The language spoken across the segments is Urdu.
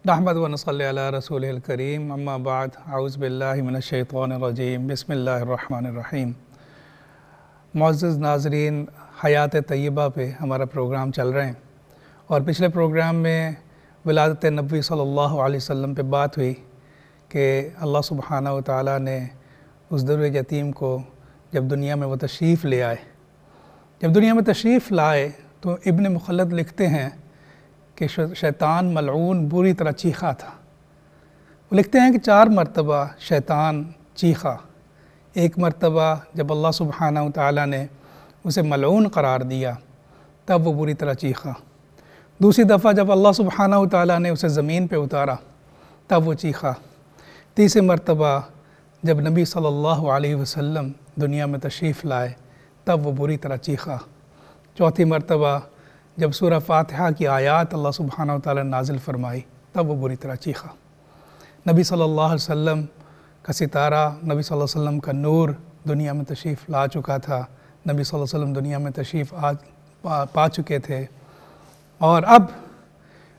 نحمد و نصلی علی رسول الکریم اما بعد اعوذ باللہ من الشیطان الرجیم بسم اللہ الرحمن الرحیم۔ معزز ناظرین، حیات طیبہ پہ ہمارا پروگرام چل رہے ہیں اور پچھلے پروگرام میں ولادت نبی صلی اللہ علیہ وسلم پہ بات ہوئی کہ اللہ سبحانہ و تعالیٰ نے اس در یتیم کو جب دنیا میں وہ تشریف لے آئے، جب دنیا میں تشریف لائے تو ابن مخلد لکھتے ہیں کہ شیطان ملعون بری طرح چیخا تھا۔ وہ لکھتے ہیں کہ 4 مرتبہ شیطان چیخا۔ ایک مرتبہ جب اللہ سبحانہ و تعالیٰ نے اسے ملعون قرار دیا تب وہ بری طرح چیخا۔ دوسری دفعہ جب اللہ سبحانہ و تعالیٰ نے اسے زمین پہ اتارا تب وہ چیخا۔ تیسری مرتبہ جب نبی صلی اللہ علیہ وسلم دنیا میں تشریف لائے تب وہ بری طرح چیخا۔ چوتھی مرتبہ جب سورہ فاتحہ کی آیات اللہ سبحانہ و تعالیٰ نے نازل فرمائی تب وہ بری طرح چیخا۔ نبی صلی اللہ علیہ وسلم کا ستارہ، نبی صلی اللہ علیہ وسلم کا نور دنیا میں تشریف لا چکا تھا، نبی صلی اللہ علیہ وسلم دنیا میں تشریف پا چکے تھے، اور اب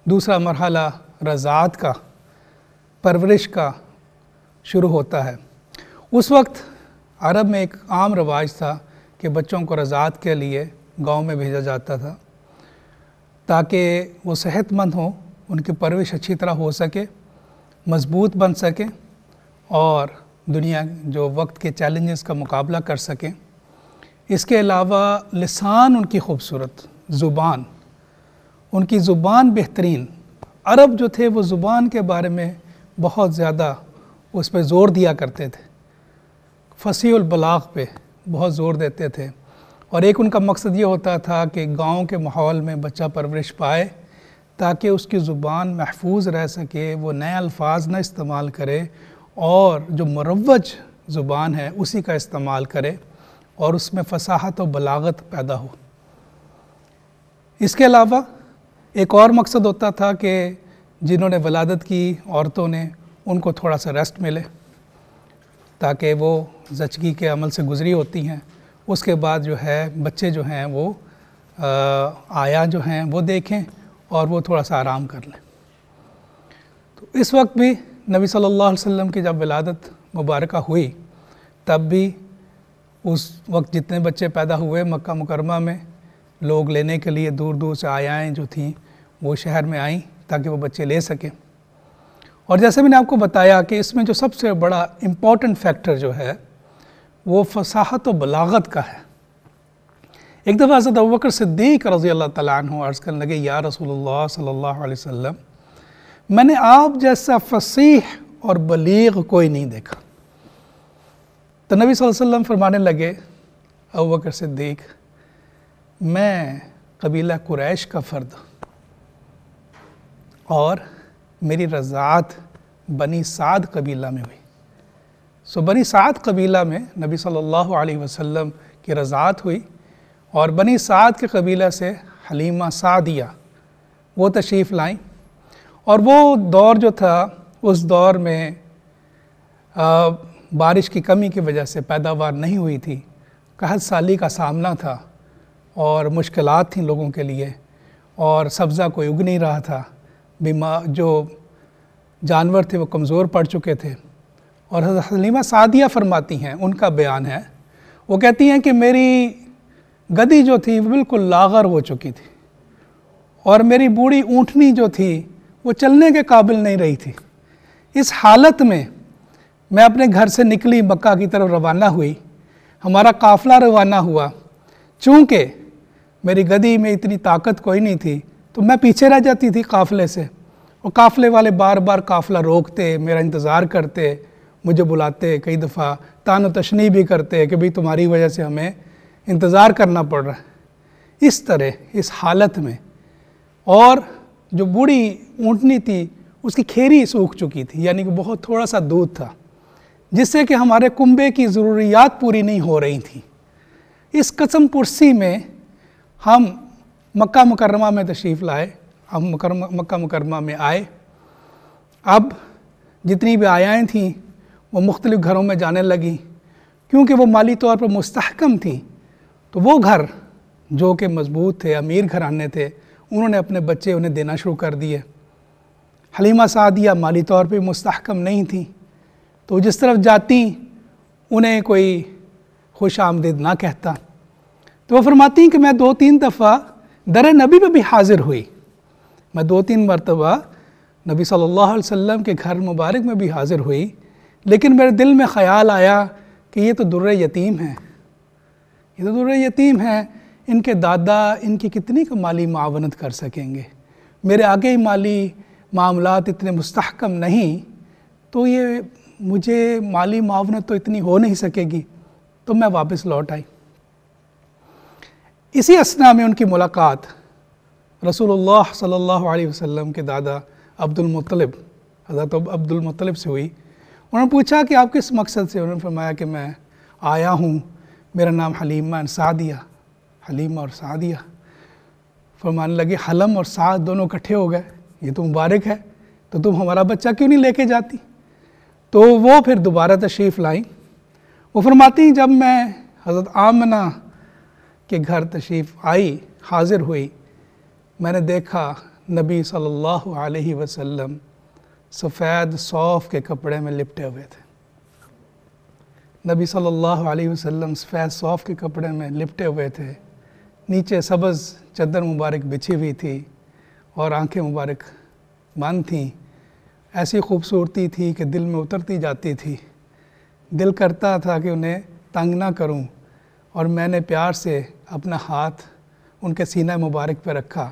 دوسرا مرحلہ رضاعت کا، پرورش کا شروع ہوتا ہے۔ اس وقت عرب میں ایک عام رواج تھا کہ بچوں کو رضاعت کے لیے گاؤں میں بھیجا جاتا تھا تاکہ وہ صحت مند ہوں، ان کی پرورش اچھی طرح ہو سکے، مضبوط بن سکیں اور دنیا جو وقت کے چیلنجز کا مقابلہ کر سکیں۔ اس کے علاوہ لسان ان کی خوبصورت، زبان، ان کی زبان بہترین۔ عرب جو تھے وہ زبان کے بارے میں بہت زیادہ اس پہ زور دیا کرتے تھے، فصیح البلاغ پہ بہت زور دیتے تھے، اور ایک ان کا مقصد یہ ہوتا تھا کہ گاؤں کے ماحول میں بچہ پرورش پائے تاکہ اس کی زبان محفوظ رہ سکے، وہ نئے الفاظ نہ استعمال کرے اور جو مروج زبان ہے اسی کا استعمال کرے اور اس میں فصاحت و بلاغت پیدا ہو۔ اس کے علاوہ ایک اور مقصد ہوتا تھا کہ جنہوں نے ولادت کی عورتوں نے، ان کو تھوڑا سا ریسٹ ملے تاکہ وہ زچگی کے عمل سے گزری ہوتی ہیں، اس کے بعد جو ہے بچے جو ہیں وہ آیا جو ہیں وہ دیکھیں اور وہ تھوڑا سا آرام کر لیں۔ تو اس وقت بھی نبی صلی اللہ علیہ وسلم کی جب ولادت مبارکہ ہوئی تب بھی اس وقت جتنے بچے پیدا ہوئے مکہ مکرمہ میں لوگ لینے کے لیے دور دور سے آیائیں جو تھیں وہ شہر میں آئیں تاکہ وہ بچے لے سکیں۔ اور جیسے میں نے آپ کو بتایا کہ اس میں جو سب سے بڑا امپورٹنٹ فیکٹر جو ہے وہ فصاحت و بلاغت کا ہے۔ ایک دفعہ حضرت ابوبکر صدیق رضی اللہ تعالیٰ عنہ عرض کرنے لگے، یا رسول اللہ صلی اللہ علیہ وسلم، میں نے آپ جیسا فصیح اور بلیغ کوئی نہیں دیکھا۔ تو نبی صلی اللہ علیہ وسلم فرمانے لگے، ابوبکر صدیق، میں قبیلہ قریش کا فرد اور میری رضاعت بنی سعد قبیلہ میں ہوئی۔ بنی سعد قبیلہ میں نبی صلی اللہ علیہ وسلم کی رضاعت ہوئی، اور بنی سعد کے قبیلہ سے حلیمہ سعدیہ وہ تشریف لائیں، اور وہ دور جو تھا اس دور میں بارش کی کمی کی وجہ سے پیداوار نہیں ہوئی تھی، قحط سالی کا سامنا تھا اور مشکلات تھیں لوگوں کے لیے، اور سبزہ کوئی اگ نہیں رہا تھا، جو جانور تھے وہ کمزور پڑ چکے تھے۔ اور حضرت حلیمہ سعدیہ فرماتی ہیں، ان کا بیان ہے، وہ کہتی ہیں کہ میری گدی جو تھی وہ بالکل لاغر ہو چکی تھی، اور میری بوڑھی اونٹنی جو تھی وہ چلنے کے قابل نہیں رہی تھی۔ اس حالت میں میں اپنے گھر سے نکلی، مکہ کی طرف روانہ ہوئی، ہمارا قافلہ روانہ ہوا۔ چونکہ میری گدی میں اتنی طاقت کوئی نہیں تھی تو میں پیچھے رہ جاتی تھی قافلے سے، اور قافلے والے بار بار قافلہ روکتے، میرا انتظار کرتے، مجھے بلاتے، کئی دفعہ تان و تشنیع بھی کرتے کہ بھئی تمہاری وجہ سے ہمیں انتظار کرنا پڑ رہا ہے۔ اس طرح اس حالت میں، اور جو بوڑھی اونٹنی تھی اس کی کھیری سوکھ چکی تھی، یعنی کہ بہت تھوڑا سا دودھ تھا جس سے کہ ہمارے کنبے کی ضروریات پوری نہیں ہو رہی تھیں۔ اس قسم پرسی میں ہم مکہ مکرمہ میں تشریف لائے، ہم مکہ مکرمہ میں آئے۔ اب جتنی بھی آیائیں تھیں وہ مختلف گھروں میں جانے لگیں، کیونکہ وہ مالی طور پر مستحکم تھیں، تو وہ گھر جو کہ مضبوط تھے، امیر گھرانے تھے، انہوں نے اپنے بچے انہیں دینا شروع کر دیے۔ حلیمہ سعدیہ مالی طور پہ مستحکم نہیں تھیں، تو جس طرف جاتی انہیں کوئی خوش آمدید نہ کہتا۔ تو وہ فرماتی ہیں کہ میں 2-3 دفعہ در نبی پہ بھی حاضر ہوئی، میں 2-3 مرتبہ نبی صلی اللہ علیہ وسلم کے گھر مبارک میں بھی حاضر ہوئی، لیکن میرے دل میں خیال آیا کہ یہ تو در یتیم ہیں، یہ تو در یتیم ہیں، ان کے دادا ان کی کتنی کا مالی معاونت کر سکیں گے، میرے آگے ہی مالی معاملات اتنے مستحکم نہیں، تو یہ مجھے مالی معاونت تو اتنی ہو نہیں سکے گی، تو میں واپس لوٹ آئی۔ اسی اثناء میں ان کی ملاقات رسول اللہ صلی اللہ علیہ وسلم کے دادا عبد المطلب، حضرت عبد المطلب سے ہوئی۔ انہوں نے پوچھا کہ آپ کس مقصد سے؟ انہوں نے فرمایا کہ میں آیا ہوں، میرا نام حلیمہ سعدیہ، حلیمہ اور سعدیہ۔ فرمانے لگے حلم اور سعد دونوں اکٹھے ہو گئے، یہ تو مبارک ہے، تو تم ہمارا بچہ کیوں نہیں لے کے جاتی؟ تو وہ پھر دوبارہ تشریف لائیں۔ وہ فرماتی ہیں جب میں حضرت آمنہ کے گھر تشریف آئی، حاضر ہوئی، میں نے دیکھا نبی صلی اللہ علیہ وسلم سفید صوف کے کپڑے میں لپٹے ہوئے تھے۔ نبی صلی اللہ علیہ وسلم سفید صوف کے کپڑے میں لپٹے ہوئے تھے، نیچے سبز چادر مبارک بچھی ہوئی تھی اور آنکھیں مبارک بند تھیں۔ ایسی خوبصورتی تھی کہ دل میں اترتی جاتی تھی، دل کرتا تھا کہ انہیں تنگ نہ کروں، اور میں نے پیار سے اپنا ہاتھ ان کے سینہ مبارک پہ رکھا،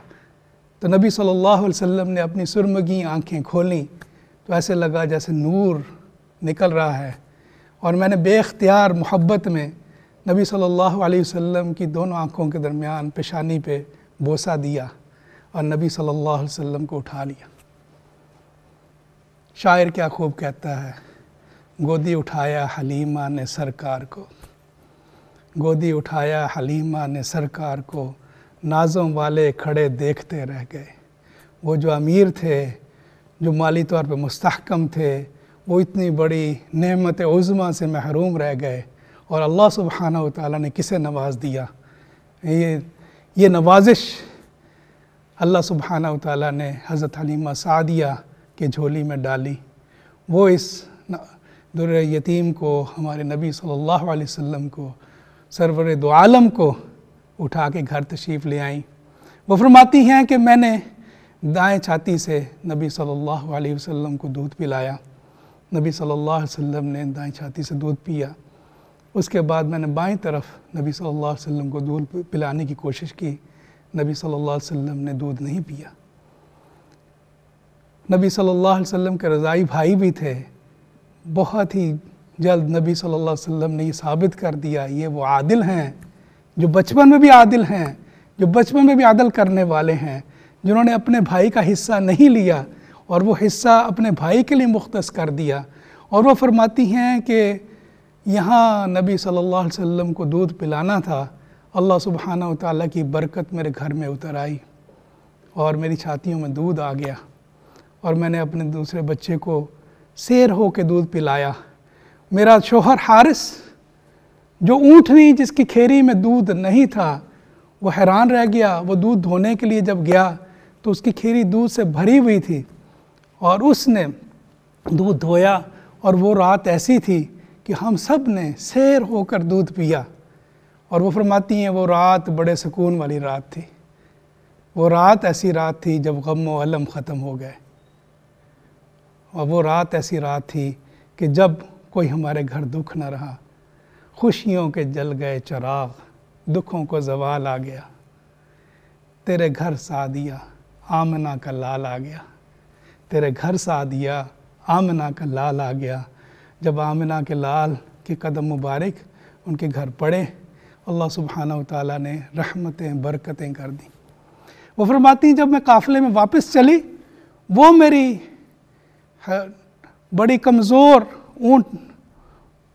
تو نبی صلی اللہ علیہ وسلم نے اپنی سرمگی آنکھیں کھولیں تو ایسے لگا جیسے نور نکل رہا ہے، اور میں نے بے اختیار محبت میں نبی صلی اللہ علیہ وسلم کی دونوں آنکھوں کے درمیان پیشانی پہ بوسہ دیا اور نبی صلی اللہ علیہ وسلم کو اٹھا لیا۔ شاعر کیا خوب کہتا ہے، گودی اٹھایا حلیمہ نے سرکار کو، گودی اٹھایا حلیمہ نے سرکار کو، نازوں والے کھڑے دیکھتے رہ گئے۔ وہ جو امیر تھے، جو مالی طور پہ مستحکم تھے، وہ اتنی بڑی نعمت عظمیٰ سے محروم رہ گئے، اور اللہ سبحانہ وتعالیٰ نے کسے نواز دیا؟ یہ نوازش اللہ سبحانہ وتعالیٰ نے حضرت حلیمہ سعدیہ کے جھولی میں ڈالی۔ وہ اس در یتیم کو، ہمارے نبی صلی اللہ علیہ وسلم کو، سرور دو عالم کو اٹھا کے گھر تشریف لے آئیں۔ وہ فرماتی ہیں کہ میں نے دائیں چھاتی سے نبی صلی اللہ علیہ وسلم کو دودھ پلایا، نبی صلی اللہ علیہ وسلم نے دائیں چھاتی سے دودھ پیا۔ اس کے بعد میں نے بائیں طرف نبی صلی اللہ علیہ وسلم کو دودھ پلانے کی کوشش کی، نبی صلی اللہ علیہ وسلم نے دودھ نہیں پیا۔ نبی صلی اللہ علیہ وسلم کے رضائی بھائی بھی تھے، بہت ہی جلد نبی صلی اللہ علیہ وسلم نے یہ ثابت کر دیا یہ وہ عادل ہیں جو بچپن میں بھی عادل ہیں، جو بچپن میں بھی عدل کرنے والے ہیں، جنہوں نے اپنے بھائی کا حصہ نہیں لیا اور وہ حصہ اپنے بھائی کے لیے مختص کر دیا۔ اور وہ فرماتی ہیں کہ یہاں نبی صلی اللہ علیہ وسلم کو دودھ پلانا تھا، اللہ سبحانہ وتعالیٰ کی برکت میرے گھر میں اتر آئی اور میری چھاتیوں میں دودھ آ گیا، اور میں نے اپنے دوسرے بچے کو سیر ہو کے دودھ پلایا۔ میرا شوہر حارث، جو اونٹنی جس کی کھیری میں دودھ نہیں تھا، وہ حیران رہ گیا۔ وہ دودھ دھونے کے لیے جب گیا تو اس کی کھیری دودھ سے بھری ہوئی تھی، اور اس نے دودھ دھویا، اور وہ رات ایسی تھی کہ ہم سب نے سیر ہو کر دودھ پیا۔ اور وہ فرماتی ہیں وہ رات بڑے سکون والی رات تھی، وہ رات ایسی رات تھی جب غم و الم ختم ہو گئے، اور وہ رات ایسی رات تھی کہ جب کوئی ہمارے گھر دکھ نہ رہا، خوشیوں کے جل گئے چراغ، دکھوں کو زوال آ گیا، تیرے گھر سعدیہ آمنہ کا لال آ گیا، تیرے گھر سعدیہ آمنہ کا لال آ گیا۔ جب آمنہ کے لال کے قدم مبارک ان کے گھر پڑے، اللہ سبحانہ وتعالیٰ نے رحمتیں برکتیں کر دیں۔ وہ فرماتی ہیں جب میں قافلے میں واپس چلی، وہ میری بڑی کمزور اونٹ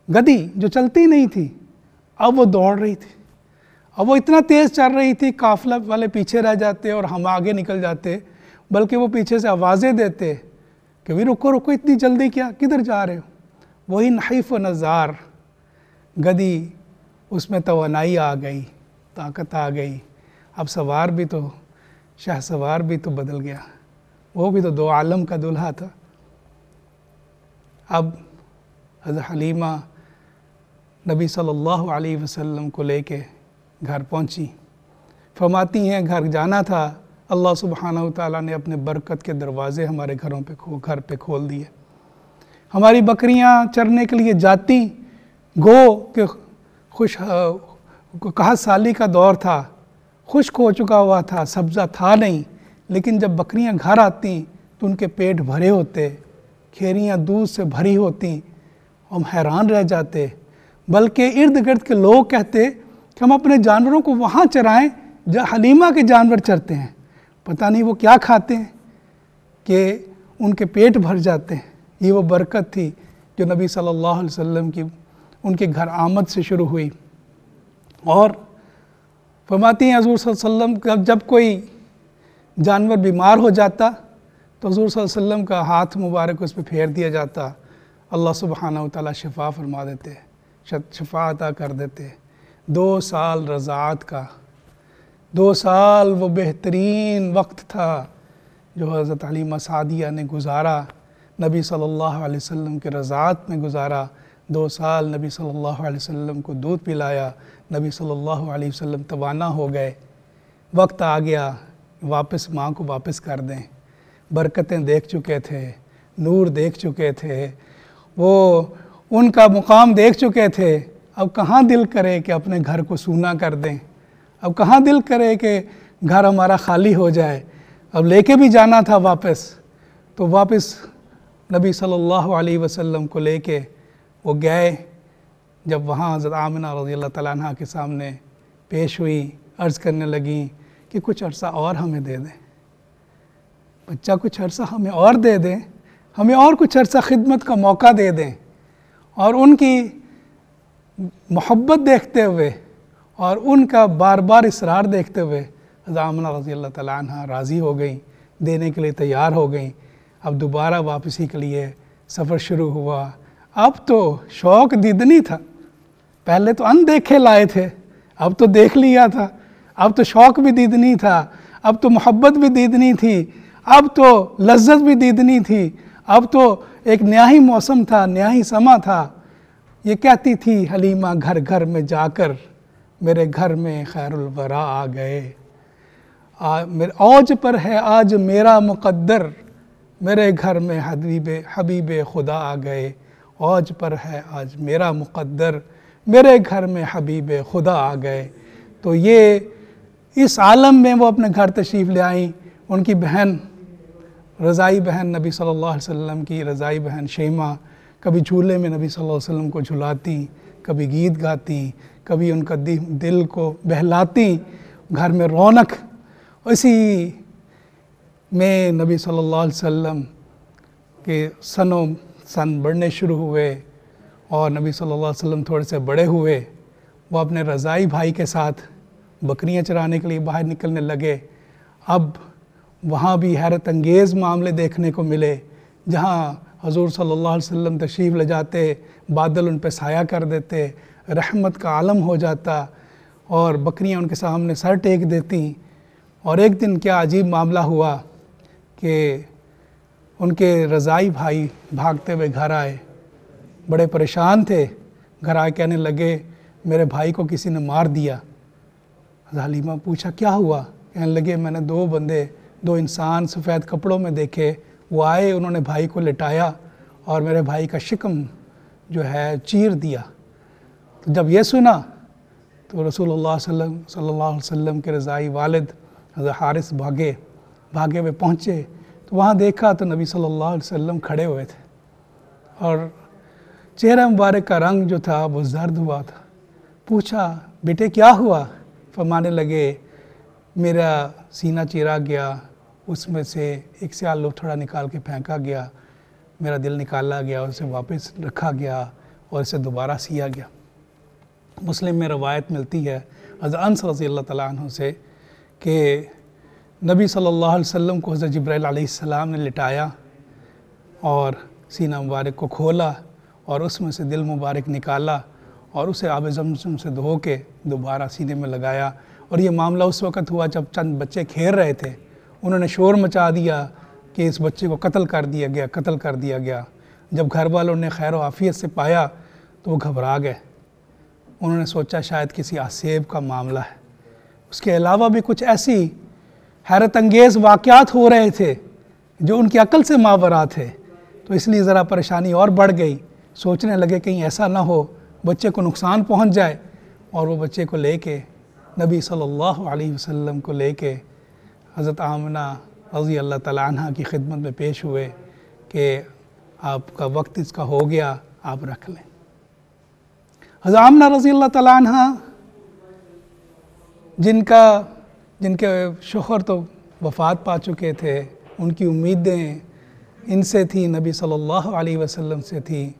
گدی جو چلتی نہیں تھی، اب وہ دوڑ رہی تھی، اب وہ اتنا تیز چل رہی تھی، قافلہ والے پیچھے رہ جاتے اور ہم آگے نکل جاتے، بلکہ وہ پیچھے سے آوازیں دیتے کہ بھی رکو رکو، اتنی جلدی کیا، کدھر جا رہے ہو؟ وہی نحیف و نزار گدی، اس میں توانائی آ گئی، طاقت آ گئی، اب سوار بھی تو شاہ سوار بھی تو بدل گیا، وہ بھی تو دو عالم کا دلہا تھا۔ اب حضرت حلیمہ نبی صلی اللہ علیہ وسلم کو لے کے گھر پہنچی۔ فرماتی ہیں گھر جانا تھا، اللہ سبحانہ وتعالیٰ نے اپنے برکت کے دروازے ہمارے گھر پہ کھول دیے۔ ہماری بکریاں چرنے کے لیے جاتی، گو کہ قحط سالی کا دور تھا، خشک ہو چکا ہوا تھا، سبزہ تھا نہیں، لیکن جب بکریاں گھر آتی تو ان کے پیٹ بھرے ہوتے، کھیریاں دودھ سے بھری ہوتی، ہم حیران رہ جاتے۔ بلکہ ارد گرد کے لوگ کہتے کہ ہم اپنے جانوروں کو وہاں چرائیں جہاں حلیمہ کے جانور چرتے ہیں، پتہ نہیں وہ کیا کھاتے ہیں کہ ان کے پیٹ بھر جاتے ہیں۔ یہ وہ برکت تھی جو نبی صلی اللہ علیہ وسلم کی ان کے گھر آمد سے شروع ہوئی۔ اور فرماتی ہیں حضور صلی اللہ علیہ وسلم جب کوئی جانور بیمار ہو جاتا تو حضور صلی اللہ علیہ وسلم کا ہاتھ مبارک اس پہ پھیر دیا جاتا، اللہ سبحانہ وتعالیٰ شفا فرما دیتے، شفا عطا کر دیتے۔ 2 سال رضاعت کا، 2 سال وہ بہترین وقت تھا جو حضرت حلیمہ سعدیہ نے گزارا، نبی صلی اللہ علیہ وسلم کے رضاعت میں گزارا۔ 2 سال نبی صلی اللہ علیہ وسلم کو دودھ پلایا، نبی صلی اللہ علیہ وسلم توانا ہو گئے، وقت آ گیا واپس ماں کو واپس کر دیں۔ برکتیں دیکھ چکے تھے، نور دیکھ چکے تھے، وہ ان کا مقام دیکھ چکے تھے، اب کہاں دل کرے کہ اپنے گھر کو سونا کر دیں، اب کہاں دل کرے کہ گھر ہمارا خالی ہو جائے، اب لے کے بھی جانا تھا واپس۔ تو واپس نبی صلی اللہ علیہ وسلم کو لے کے وہ گئے۔ جب وہاں حضرت آمنہ رضی اللہ تعالیٰ عنہ کے سامنے پیش ہوئی، عرض کرنے لگیں کہ کچھ عرصہ اور ہمیں دے دیں، بچہ کچھ عرصہ ہمیں اور دے دیں، ہمیں اور کچھ عرصہ خدمت کا موقع دے دیں۔ اور ان کی محبت دیکھتے ہوئے اور ان کا بار بار اصرار دیکھتے ہوئے حضرت آمنہ رضی اللہ تعالیٰ عنہ راضی ہو گئیں، دینے کے لیے تیار ہو گئیں۔ اب دوبارہ واپسی کے لیے سفر شروع ہوا۔ اب تو شوق دیدنی تھا، پہلے تو اندیکھے لائے تھے، اب تو دیکھ لیا تھا، اب تو شوق بھی دیدنی تھا، اب تو محبت بھی دیدنی تھی، اب تو لذت بھی دیدنی تھی، اب تو ایک نیا ہی موسم تھا، نیا ہی سما تھا۔ یہ کہتی تھی حلیمہ گھر گھر میں جا کر، میرے گھر میں خیر الورا آ گئے، اوج پر ہے آج میرا مقدر، میرے گھر میں حبیب خدا آ گئے، اوج پر ہے آج میرا مقدر، میرے گھر میں حبیب خدا آ گئے۔ تو یہ اس عالم میں وہ اپنے گھر تشریف لے آئیں۔ ان کی بہن رضائی بہن نبی صلی اللہ علیہ وسلم کی رضائی بہن شیمہ کبھی جھولے میں نبی صلی اللہ علیہ وسلم کو جھلاتی، کبھی گیت گاتی، کبھی ان کا دل کو بہلاتی، گھر میں رونق۔ اسی میں نبی صلی اللہ علیہ وسلم کے سن بڑھنے شروع ہوئے اور نبی صلی اللہ علیہ وسلم تھوڑے سے بڑے ہوئے، وہ اپنے رضائی بھائی کے ساتھ بکریاں چرانے کے لیے باہر نکلنے لگے۔ اب وہاں بھی حیرت انگیز معاملے دیکھنے کو ملے، جہاں حضور صلی اللہ علیہ وسلم تشریف لے جاتے، بادل ان پہ سایہ کر دیتے، رحمت کا عالم ہو جاتا اور بکریاں ان کے سامنے سر ٹیک دیتی۔ اور ایک دن کیا عجیب معاملہ ہوا کہ ان کے رضائی بھائی بھاگتے ہوئے گھر آئے، بڑے پریشان تھے، گھر آئے کہنے لگے میرے بھائی کو کسی نے مار دیا۔ حضرت حلیمہ پوچھا کیا ہوا؟ کہنے لگے میں نے 2 بندے، 2 انسان سفید کپڑوں میں دیکھے، وہ آئے، انہوں نے بھائی کو لٹایا اور میرے بھائی کا شکم جو ہے چیر دیا۔ تو جب یہ سنا تو رسول اللہ صلی اللہ علیہ وسلم کے رضائی والد حضرت حارث بھاگے ہوئے پہنچے تو وہاں دیکھا تو نبی صلی اللہ علیہ وسلم کھڑے ہوئے تھے اور چہرہ مبارک کا رنگ جو تھا وہ زرد ہوا تھا۔ پوچھا بیٹے کیا ہوا؟ فرمانے لگے میرا سینہ چیرا گیا، اس میں سے ایک سیاہ لوتھڑا نکال کے پھینکا گیا، میرا دل نکالا گیا، اسے واپس رکھا گیا اور اسے دوبارہ سیا گیا۔ مسلم میں روایت ملتی ہے حضرت انس رضی اللہ تعالیٰ عنہ سے کہ نبی صلی اللہ علیہ وسلم کو حضرت جبرائیل علیہ السلام نے لٹایا اور سینہ مبارک کو کھولا اور اس میں سے دل مبارک نکالا اور اسے آب زمزم سے دھو کے دوبارہ سینے میں لگایا۔ اور یہ معاملہ اس وقت ہوا جب چند بچے کھیل رہے تھے، انہوں نے شور مچا دیا کہ اس بچے کو قتل کر دیا گیا۔ جب گھر والوں نے خیر و عافیت سے پایا تو وہ گھبرا گئے، انہوں نے سوچا شاید کسی آسیب کا معاملہ ہے۔ اس کے علاوہ بھی کچھ ایسی حیرت انگیز واقعات ہو رہے تھے جو ان کی عقل سے ماوراء تھے، تو اس لیے ذرا پریشانی اور بڑھ گئی۔ سوچنے لگے کہیں ایسا نہ ہو بچے کو نقصان پہنچ جائے، اور وہ بچے کو لے کے نبی صلی اللہ علیہ وسلم کو لے کے حضرت آمنہ رضی اللہ تعالیٰ عنہ کی خدمت میں پیش ہوئے کہ آپ کا وقت اس کا ہو گیا، آپ رکھ لیں۔ حضرت آمنہ رضی اللہ تعالیٰ عنہ جن کے شوہر تو وفات پا چکے تھے، ان کی امیدیں ان سے تھیں، نبی صلی اللہ علیہ وسلم سے تھی۔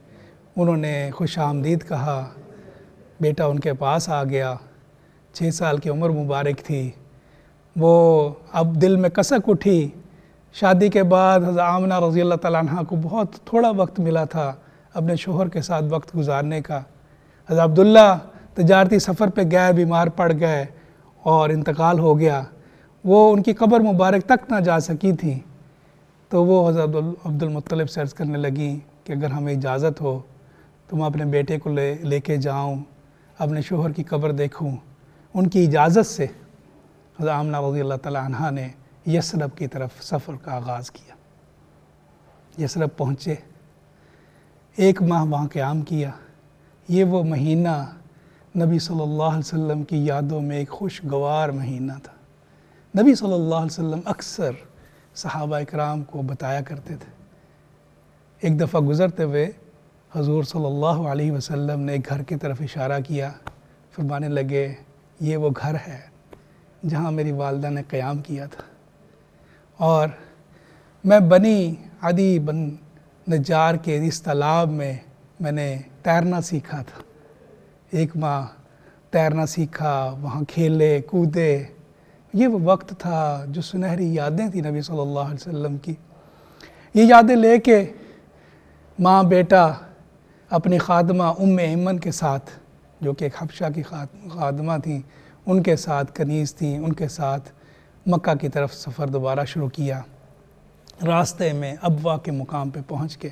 انہوں نے خوش آمدید کہا، بیٹا ان کے پاس آ گیا، 6 سال کی عمر مبارک تھی۔ وہ اب دل میں کسک اٹھی۔ شادی کے بعد حضرت آمنہ رضی اللہ تعالیٰ عنہ کو بہت تھوڑا وقت ملا تھا اپنے شوہر کے ساتھ وقت گزارنے کا۔ حضرت عبداللہ تجارتی سفر پہ گئے، بیمار پڑ گئے اور انتقال ہو گیا۔ وہ ان کی قبر مبارک تک نہ جا سکی تھیں، تو وہ حضرت عبد المطلب سے عرض کرنے لگیں کہ اگر ہمیں اجازت ہو تو میں اپنے بیٹے کو لے کے جاؤں، اپنے شوہر کی قبر دیکھوں۔ ان کی اجازت سے حضرت آمنہ رضی اللہ تعالیٰ عنہ نے یثرب کی طرف سفر کا آغاز کیا۔ یثرب پہنچے، 1 ماہ وہاں قیام کیا۔ یہ وہ مہینہ نبی صلی اللہ علیہ وسلم کی یادوں میں ایک خوشگوار مہینہ تھا۔ نبی صلی اللہ علیہ وسلم اکثر صحابہ اکرام کو بتایا کرتے تھے۔ ایک دفعہ گزرتے ہوئے حضور صلی اللہ علیہ وسلم نے ایک گھر کی طرف اشارہ کیا، فرمانے لگے یہ وہ گھر ہے جہاں میری والدہ نے قیام کیا تھا، اور میں بنی عدی بن نجار کے اس تالاب میں نے تیرنا سیکھا تھا۔ 1 ماہ تیرنا سیکھا، وہاں کھیلے کودے۔ یہ وہ وقت تھا جو سنہری یادیں تھیں نبی صلی اللہ علیہ وسلم کی۔ یہ یادیں لے کے ماں بیٹا اپنی خادمہ ایمن کے ساتھ، جو کہ ایک حبشہ کی خادمہ تھیں، ان کے ساتھ کنیز تھیں، ان کے ساتھ مکہ کی طرف سفر دوبارہ شروع کیا۔ راستے میں ابوا کے مقام پہ پہنچ کے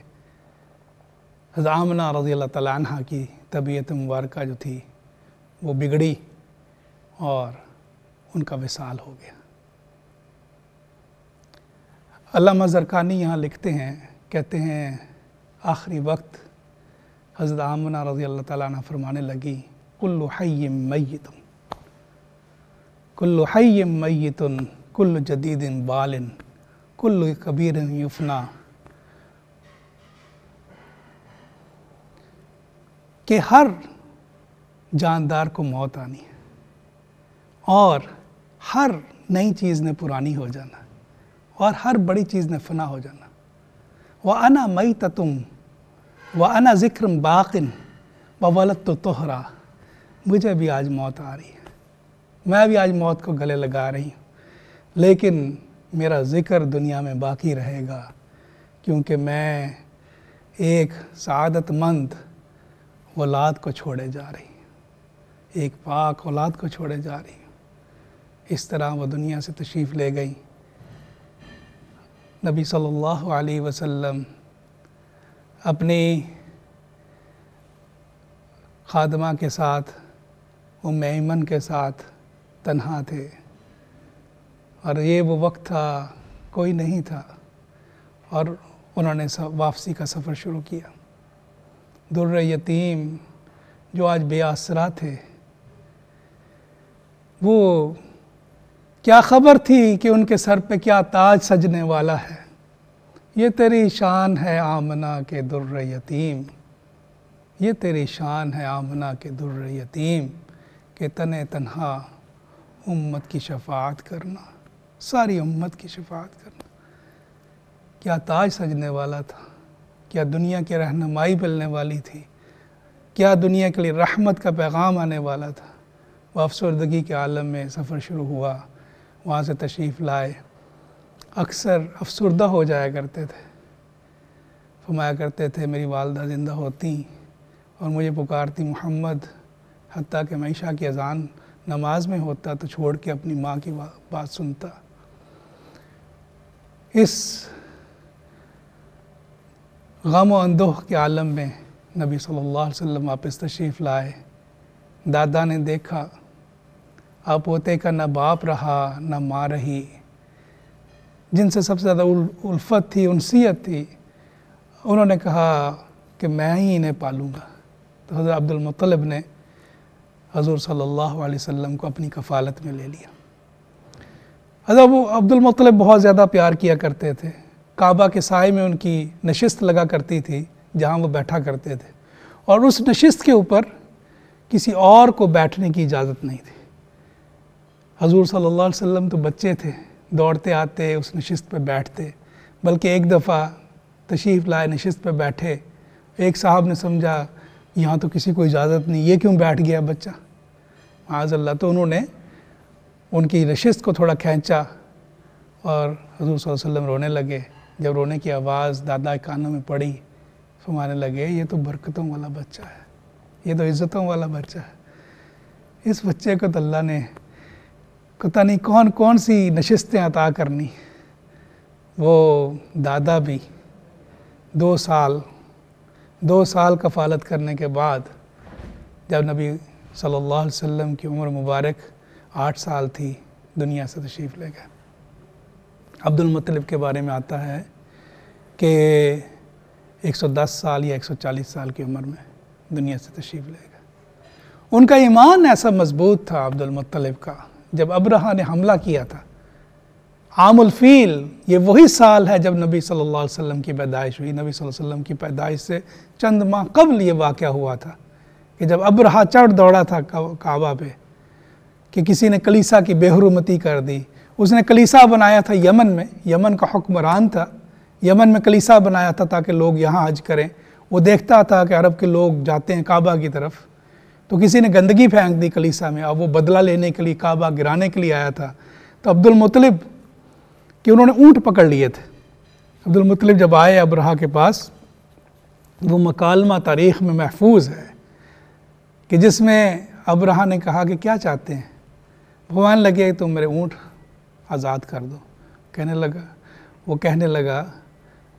حضرت آمنہ رضی اللہ تعالیٰ عنہ کی طبیعت مبارکہ جو تھی وہ بگڑی اور ان کا وصال ہو گیا۔ علامہ زرقانی یہاں لکھتے ہیں، کہتے ہیں آخری وقت حضرت آمنہ رضی اللہ تعالیٰ عنہ فرمانے لگی کل حی میت، کل حی میت، کل جدید بال، کل کبیر یفنا، کہ ہر جاندار کو موت آنی ہے اور ہر نئی چیز نے پرانی ہو جانا اور ہر بڑی چیز نے فنا ہو جانا۔ وَأَنَا مَيْتَةٌ وَأَنَا ذِكْرٌ بَاقٍ وَوَلَدْتُ طُهْرًا، مجھے بھی آج موت آ رہی ہے، میں بھی آج موت کو گلے لگا رہی ہوں، لیکن میرا ذکر دنیا میں باقی رہے گا، کیونکہ میں ایک سعادت مند اولاد کو چھوڑے جا رہی ہوں، ایک پاک اولاد کو چھوڑے جا رہی ہوں۔ اس طرح وہ دنیا سے تشریف لے گئی۔ نبی صلی اللہ علیہ وسلم اپنی خادمہ کے ساتھ، ایمن کے ساتھ تنہا تھے، اور یہ وہ وقت تھا کوئی نہیں تھا، اور انہوں نے واپسی کا سفر شروع کیا۔ در یتیم جو آج بے آسرا تھے، وہ کیا خبر تھی کہ ان کے سر پہ کیا تاج سجنے والا ہے۔ یہ تیری شان ہے آمنہ کے در یتیم، یہ تیری شان ہے آمنہ کے در یتیم، کہ تنے تنہا امت کی شفاعت کرنا، ساری امت کی شفاعت کرنا۔ کیا تاج سجنے والا تھا، کیا دنیا کی رہنمائی ملنے والی تھی، کیا دنیا کے لیے رحمت کا پیغام آنے والا تھا۔ وہ افسردگی کے عالم میں سفر شروع ہوا، وہاں سے تشریف لائے۔ اکثر افسردہ ہو جایا کرتے تھے، فرمایا کرتے تھے میری والدہ زندہ ہوتی اور مجھے پکارتی محمد، حتیٰ کہ میں عشاء کی اذان نماز میں ہوتا تو چھوڑ کے اپنی ماں کی بات سنتا۔ اس غم و اندوہ کے عالم میں نبی صلی اللہ علیہ وسلم واپس تشریف لائے۔ دادا نے دیکھا اب پوتے کا نہ باپ رہا نہ ماں رہی، جن سے سب سے زیادہ الفت تھی، انسیت تھی، انہوں نے کہا کہ میں ہی انہیں پالوں گا۔ تو حضرت عبد المطلب نے حضور صلی اللہ علیہ وسلم کو اپنی کفالت میں لے لیا۔ حضرت عبد المطلب بہت زیادہ پیار کیا کرتے تھے، کعبہ کے سائے میں ان کی نشست لگا کرتی تھی جہاں وہ بیٹھا کرتے تھے، اور اس نشست کے اوپر کسی اور کو بیٹھنے کی اجازت نہیں تھی۔ حضور صلی اللہ علیہ وسلم تو بچے تھے، دوڑتے آتے اس نشست پہ بیٹھتے، بلکہ ایک دفعہ تشریف لائے نشست پہ بیٹھے، ایک صاحب نے سمجھا یہاں تو کسی کو اجازت نہیں، یہ کیوں بیٹھ گیا بچہ، معاذ اللہ، تو انہوں نے ان کی نشست کو تھوڑا کھینچا اور حضور صلی اللہ علیہ وسلم رونے لگے۔ جب رونے کی آواز دادا کے کانوں میں پڑی، فرمانے لگے یہ تو برکتوں والا بچہ ہے، یہ تو عزتوں والا بچہ ہے، اس بچے کو تو اللہ نے پتہ نہیں کون کون سی نشستیں عطا کرنی۔ وہ دادا بھی 2 سال کفالت کرنے کے بعد جب نبی صلی اللہ علیہ وسلم کی عمر مبارک 8 سال تھی، دنیا سے تشریف لے گئے۔ عبد المطلب کے بارے میں آتا ہے کہ 110 سال یا 140 سال کی عمر میں دنیا سے تشریف لے گئے۔ ان کا ایمان ایسا مضبوط تھا عبد المطلب کا، جب ابرہہ نے حملہ کیا تھا عام الفیل، یہ وہی سال ہے جب نبی صلی اللہ علیہ وسلم کی پیدائش ہوئی۔ نبی صلی اللہ علیہ وسلم کی پیدائش سے چند ماہ قبل یہ واقعہ ہوا تھا کہ جب ابرہہ چڑھ دوڑا تھا کعبہ پہ کہ کسی نے کلیسا کی بے حرمتی کر دی۔ اس نے کلیسا بنایا تھا یمن میں، یمن کا حکمران تھا، یمن میں کلیسا بنایا تھا تاکہ لوگ یہاں حج کریں۔ وہ دیکھتا تھا کہ عرب کے لوگ جاتے ہیں کعبہ کی طرف، تو کسی نے گندگی پھینک دی کلیسا میں، اب وہ بدلہ لینے کے لیے کعبہ گرانے کے لیے آیا تھا۔ تو عبد المطلب کہ انہوں نے اونٹ پکڑ لیے تھے۔ عبد المطلب جب آئے ابرہہ کے پاس، وہ مکالمہ تاریخ میں محفوظ ہے کہ جس میں ابرہہ نے کہا کہ کیا چاہتے ہیں؟ فرمانے لگے تم میرے اونٹ آزاد کر دو۔ وہ کہنے لگا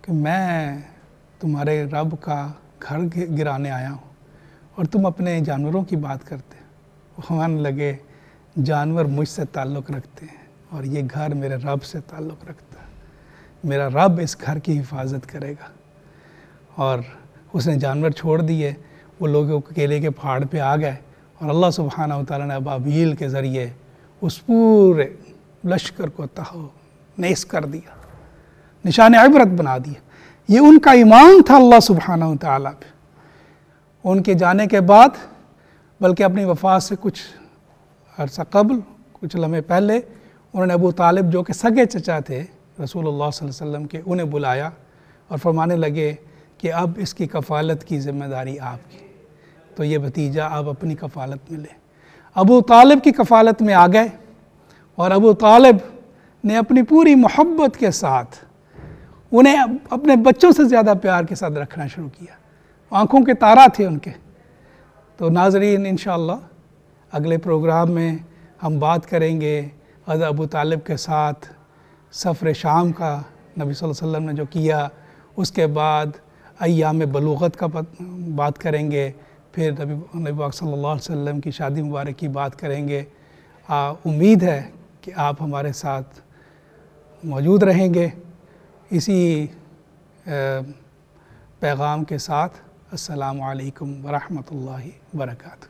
کہ میں تمہارے رب کا گھر گرانے آیا ہوں اور تم اپنے جانوروں کی بات کرتے۔ وہ فرمانے لگے جانور مجھ سے تعلق رکھتے ہیں اور یہ گھر میرے رب سے تعلق رکھتا ہے، میرا رب اس گھر کی حفاظت کرے گا۔ اور اس نے جانور چھوڑ دیے، وہ لوگوں کیلے کے پہاڑ پہ آ گئے، اور اللہ سبحانہ وتعالیٰ نے ابابیل کے ذریعے اس پورے لشکر کو نیس کر دیا، نشان عبرت بنا دیا۔ یہ ان کا ایمان تھا اللہ سبحانہ وتعالیٰ پہ۔ ان کے جانے کے بعد، بلکہ اپنی وفات سے کچھ عرصہ قبل، کچھ لمحے پہلے، انہوں نے ابو طالب جو کہ سگے چچا تھے رسول اللہ صلی اللہ علیہ وسلم کے، انہیں بلایا اور فرمانے لگے کہ اب اس کی کفالت کی ذمہ داری آپ کی، تو یہ بھتیجا آپ اپنی کفالت میں لیں۔ ابو طالب کی کفالت میں آ گئے، اور ابو طالب نے اپنی پوری محبت کے ساتھ انہیں اپنے بچوں سے زیادہ پیار کے ساتھ رکھنا شروع کیا، آنکھوں کے تارا تھے ان کے۔ تو ناظرین انشاءاللہ اگلے پروگرام میں ہم بات کریں گے حضرت ابو طالب کے ساتھ سفر شام کا نبی صلی اللہ علیہ وسلم نے جو کیا، اس کے بعد ایام بلوغت کا بات کریں گے، پھر نبی پاک صلی اللہ علیہ وسلم کی شادی مبارک کی بات کریں گے۔ امید ہے کہ آپ ہمارے ساتھ موجود رہیں گے۔ اسی پیغام کے ساتھ السلام علیکم ورحمۃ اللہ وبرکاتہ۔